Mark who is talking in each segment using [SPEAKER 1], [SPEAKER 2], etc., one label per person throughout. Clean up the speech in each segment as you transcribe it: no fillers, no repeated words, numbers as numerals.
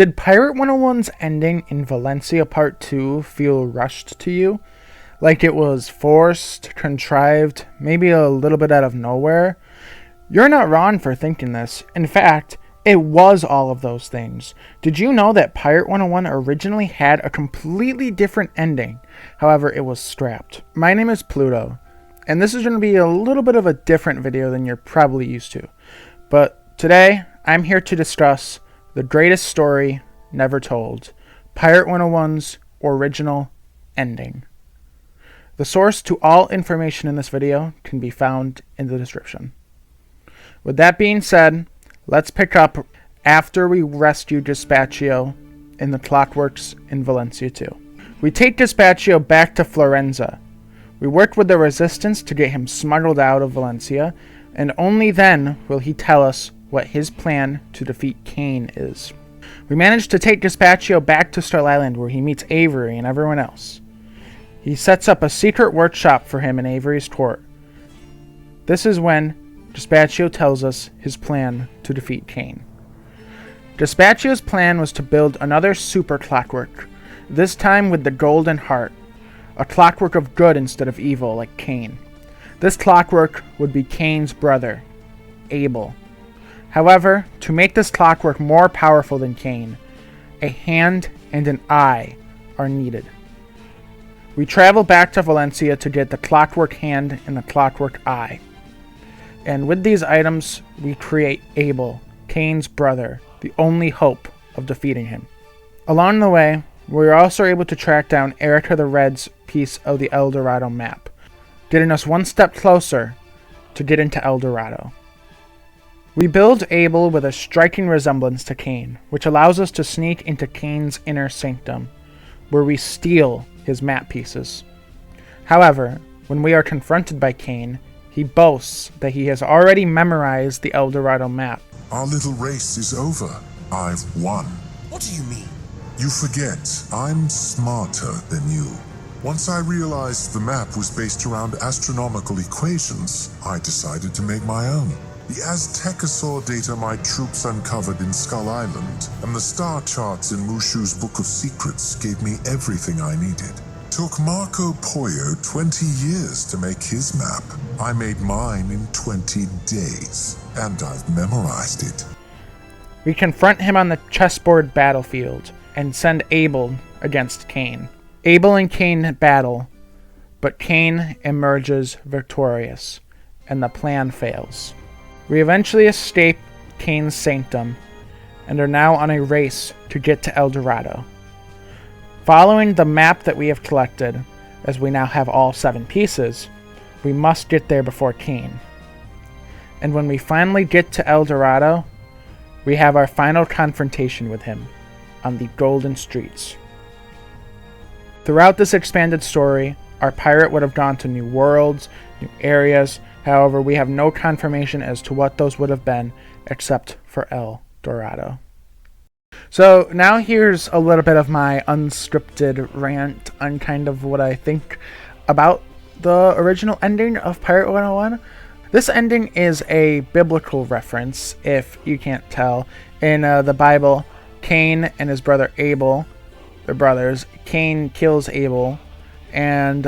[SPEAKER 1] Did Pirate 101's ending in Valencia Part 2 feel rushed to you? Like it was forced, contrived, maybe a little bit out of nowhere? You're not wrong for thinking this. In fact, it was all of those things. Did you know that Pirate 101 originally had a completely different ending? However, it was scrapped. My name is Pluto, and this is going to be a little bit of a different video than you're probably used to. But today, I'm here to discuss the greatest story never told, Pirate 101's original ending. The source to all information in this video can be found in the description. With that being said, let's pick up after we rescue Dispatchio in the Clockworks in Valencia 2. We take Dispatchio back to Florenza. We work with the resistance to get him smuggled out of Valencia, and only then will he tell us what his plan to defeat Kane is. We manage to take Dispatchio back to Skull Island where he meets Avery and everyone else. He sets up a secret workshop for him in Avery's court. This is when Dispatchio tells us his plan to defeat Kane. Dispatchio's plan was to build another super clockwork, this time with the golden heart, a clockwork of good instead of evil like Kane. This clockwork would be Kane's brother, Abel. However, to make this clockwork more powerful than Kane, a hand and an eye are needed. We travel back to Valencia to get the clockwork hand and the clockwork eye. And with these items, we create Abel, Kane's brother, the only hope of defeating him. Along the way, we are also able to track down Erica the Red's piece of the El Dorado map, getting us one step closer to get into El Dorado. We build Abel with a striking resemblance to Kane, which allows us to sneak into Kane's inner sanctum, where we steal his map pieces. However, when we are confronted by Kane, he boasts that he has already memorized the El Dorado map.
[SPEAKER 2] Our little race is over. I've won.
[SPEAKER 3] What do you mean?
[SPEAKER 2] You forget, I'm smarter than you. Once I realized the map was based around astronomical equations, I decided to make my own. The Aztecosaur data my troops uncovered in Skull Island and the star charts in Mushu's Book of Secrets gave me everything I needed. Took Marco Pollo 20 years to make his map. I made mine in 20 days, and I've memorized it.
[SPEAKER 1] We confront him on the chessboard battlefield and send Abel against Kane. Abel and Kane battle, but Kane emerges victorious, and the plan fails. We eventually escape Kane's sanctum, and are now on a race to get to El Dorado. Following the map that we have collected, as we now have all 7 pieces, we must get there before Kane. And when we finally get to El Dorado, we have our final confrontation with him on the Golden Streets. Throughout this expanded story, our pirate would have gone to new worlds, new areas. However, we have no confirmation as to what those would have been, except for El Dorado. So now here's a little bit of my unscripted rant on kind of what I think about the original ending of Pirate 101. This ending is a biblical reference, if you can't tell. In the Bible, Cain and his brother Abel, they're brothers, Cain kills Abel. And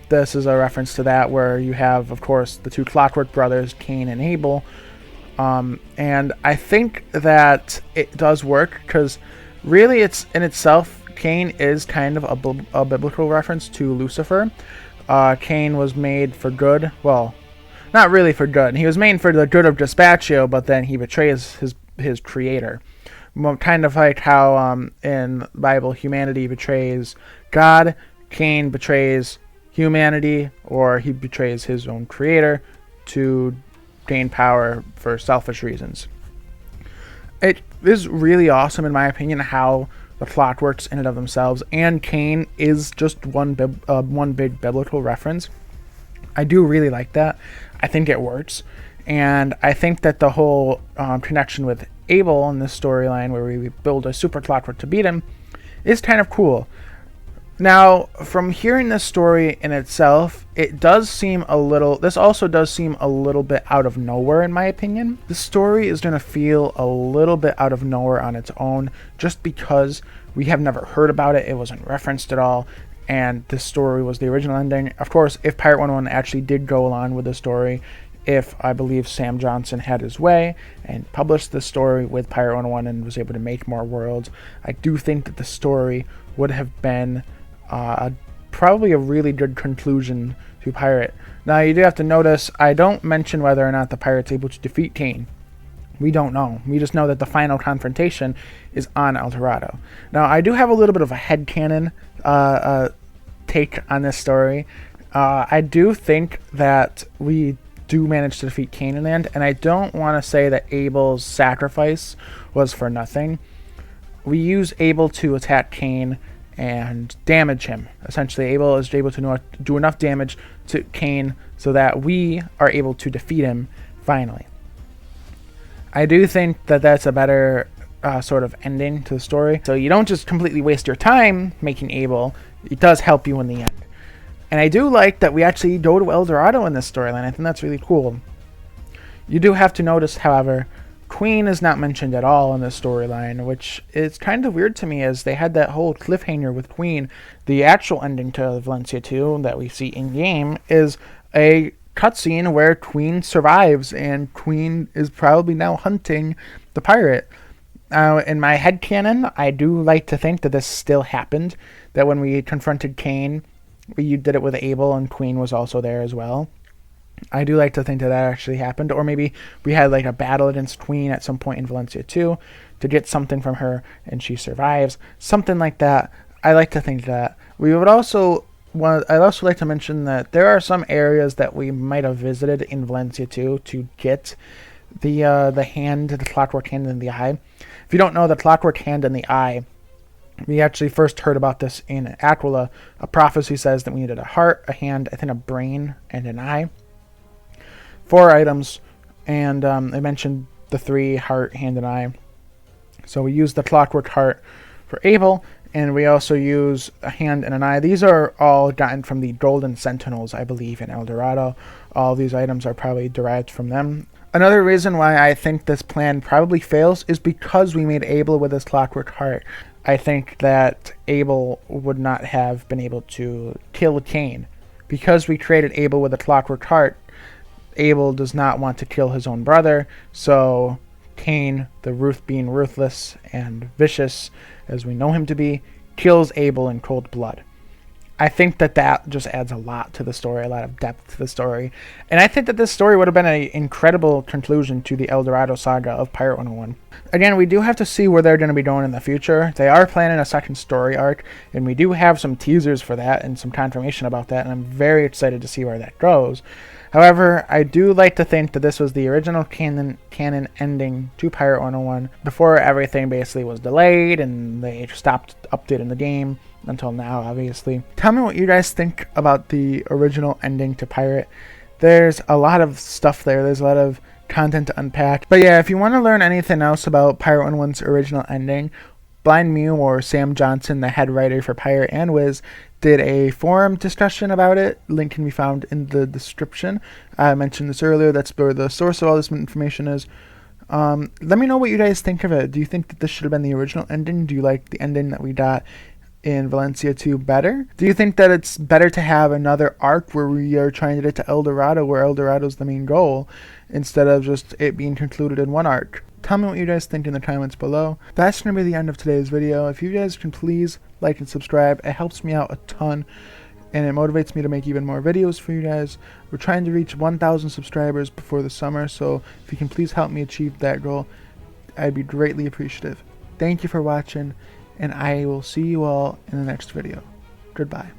[SPEAKER 1] this is a reference to that, where you have, of course, the 2 Clockwork brothers, Cain and Abel. And I think that it does work, because really it's in itself, Cain is kind of a biblical reference to Lucifer. Cain was made for good. Well, not really for good. He was made for the good of Dispatchio, but then he betrays his creator. Kind of like how in the Bible humanity betrays God, Cain betrays humanity, or he betrays his own creator to gain power for selfish reasons. It is really awesome, in my opinion, how the plot works in and of themselves, and Cain is just one big biblical reference. I do really like that. I think it works, and I think that the whole connection with Abel in this storyline, where we build a super clockwork to beat him, is kind of cool. Now, from hearing this story in itself, it does seem a little, this also does seem a little bit out of nowhere in my opinion. The story is going to feel a little bit out of nowhere on its own, just because we have never heard about it, it wasn't referenced at all, and this story was the original ending. Of course, if Pirate101 actually did go along with the story, if I believe Sam Johnson had his way and published the story with Pirate101 and was able to make more worlds, I do think that the story would have been probably a really good conclusion to Pirate. Now, you do have to notice, I don't mention whether or not the Pirate's able to defeat Kane. We don't know. We just know that the final confrontation is on El Dorado. Now, I do have a little bit of a headcanon take on this story. I do think that we do manage to defeat Kane in the end, and I don't want to say that Abel's sacrifice was for nothing. We use Abel to attack Kane and damage him. Essentially, Abel is able to do enough damage to Kane so that we are able to defeat him finally. I do think that that's a better sort of ending to the story. So you don't just completely waste your time making Abel. It does help you in the end. And I do like that we actually go to El Dorado in this storyline. I think that's really cool. You do have to notice, however, Queen is not mentioned at all in this storyline, which is kind of weird to me, as they had that whole cliffhanger with Queen. The actual ending to Valencia 2 that we see in-game is a cutscene where Queen survives, and Queen is probably now hunting the pirate. In my headcanon, I do like to think that this still happened, that when we confronted Kane, we did it with Abel, and Queen was also there as well. I do like to think that that actually happened, or maybe we had like a battle against Queen at some point in Valencia 2 to get something from her and she survives, something like that. I like to think that. I'd also like to mention that there are some areas that we might have visited in Valencia 2 to get the clockwork hand in the eye. If you don't know, the clockwork hand in the eye, we actually first heard about this in Aquila. A prophecy says that we needed a heart, a hand, I think a brain, and an eye. 4 items, and I mentioned the 3, heart, hand, and eye. So we use the clockwork heart for Abel, and we also use a hand and an eye. These are all gotten from the Golden Sentinels, I believe, in El Dorado. All these items are probably derived from them. Another reason why I think this plan probably fails is because we made Abel with his clockwork heart. I think that Abel would not have been able to kill Kane. Because we created Abel with a clockwork heart, Abel does not want to kill his own brother, so Kane, being ruthless and vicious as we know him to be, kills Abel in cold blood. I think that that just adds a lot to the story, a lot of depth to the story, and I think that this story would have been an incredible conclusion to the El Dorado saga of Pirate101. Again, we do have to see where they're going to be going in the future. They are planning a second story arc, and we do have some teasers for that and some confirmation about that, and I'm very excited to see where that goes. However, I do like to think that this was the original canon ending to Pirate101 before everything basically was delayed and they stopped updating the game until now, obviously. Tell me what you guys think about the original ending to Pirate. There's a lot of stuff there. There's a lot of content to unpack. But yeah, if you want to learn anything else about Pirate101's original ending, Blind Mew or Sam Johnson, the head writer for Pirate and Wiz, did a forum discussion about it. Link can be found in the description. I mentioned this earlier. That's where the source of all this information is. Let me know what you guys think of it. Do you think that this should have been the original ending? Do you like the ending that we got in Valencia 2 better? Do you think that it's better to have another arc where we are trying to get to El Dorado, where El Dorado is the main goal, instead of just it being concluded in one arc? Tell me what you guys think in the comments below. That's going to be the end of today's video. If you guys can please like and subscribe, it helps me out a ton, and it motivates me to make even more videos for you guys. We're trying to reach 1,000 subscribers before the summer, so if you can please help me achieve that goal, I'd be greatly appreciative. Thank you for watching, and I will see you all in the next video. Goodbye.